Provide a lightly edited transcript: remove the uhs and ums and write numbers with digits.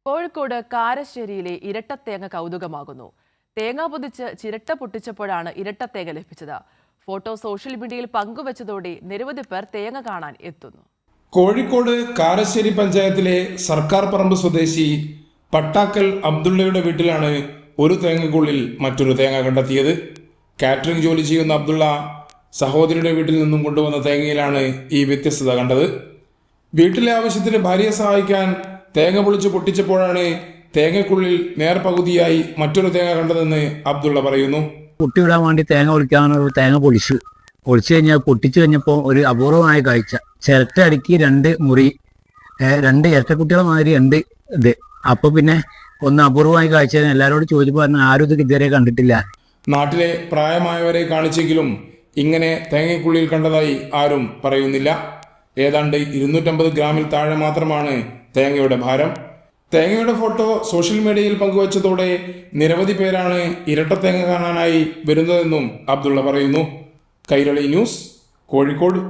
കോഴിക്കോട് കാരശ്ശേരിയിലെ ഇരട്ടത്തേങ്ങ കൗതുകമാകുന്നു. തേങ്ങ പൊതിച്ച് ചിരട്ട പൊട്ടിച്ചപ്പോഴാണ് ഇരട്ടത്തേങ്ങ ലഭിച്ചത്. ഫോട്ടോ സോഷ്യൽ മീഡിയയിൽ പങ്കുവച്ചതോടെ നിരവധി പേർ തേങ്ങ കാണാൻ എത്തുന്നു. കോഴിക്കോട് കാരശ്ശേരി പഞ്ചായത്തിലെ സർക്കാർ പറമ്പ് സ്വദേശി പട്ടാക്കൽ അബ്ദുള്ളയുടെ വീട്ടിലാണ് ഒരു തേങ്ങയ്ക്കുള്ളിൽ മറ്റൊരു തേങ്ങ കണ്ടെത്തിയത്. കാറ്ററിംഗ് ജോലി ചെയ്യുന്ന അബ്ദുള്ള സഹോദരിയുടെ വീട്ടിൽ നിന്നും കൊണ്ടുവന്ന തേങ്ങയിലാണ് ഈ വ്യത്യസ്തത കണ്ടത്. വീട്ടിലെ ആവശ്യത്തിന് ഭാര്യയെ സഹായിക്കാൻ തേങ്ങ പൊട്ടിച്ചപ്പോഴാണ് തേങ്ങയ്ക്കുള്ളിൽ നേർപകുതിയായി മറ്റൊരു തേങ്ങ കണ്ടതെന്ന് അബ്ദുള്ള പറയുന്നു. പൊട്ടിവിടാൻ വേണ്ടി തേങ്ങ പൊളിക്കാനൊരു തേങ്ങ പൊളിച്ചു കഴിഞ്ഞാൽ പൊട്ടിച്ചു കഴിഞ്ഞപ്പോൾ ഒരു അപൂർവമായ കാഴ്ച. ചിരട്ട അടുക്കി രണ്ട് ഇരട്ടക്കുട്ടികളെ മാതിരി ഉണ്ട് ഇത്. അപ്പോൾ പിന്നെ ഒന്ന് അപൂർവമായ കാഴ്ച എല്ലാവരോടും ചോദിച്ചപ്പോൾ ആരും ഇത് ഇതുവരെ കണ്ടിട്ടില്ല. നാട്ടിലെ പ്രായമായവരെ കാണിച്ചെങ്കിലും ഇങ്ങനെ തേങ്ങയ്ക്കുള്ളിൽ കണ്ടതായി ആരും പറയുന്നില്ല. ഏതാണ്ട് 250 ഗ്രാമിൽ താഴെ മാത്രമാണ് തേങ്ങയുടെ ഭാരം. തേങ്ങയുടെ ഫോട്ടോ സോഷ്യൽ മീഡിയയിൽ പങ്കുവച്ചതോടെ നിരവധി പേരാണ് ഇരട്ട തേങ്ങ കാണാനായി വരുന്നതെന്നും അബ്ദുള്ള പറയുന്നു. കൈരളി ന്യൂസ്, കോഴിക്കോട്.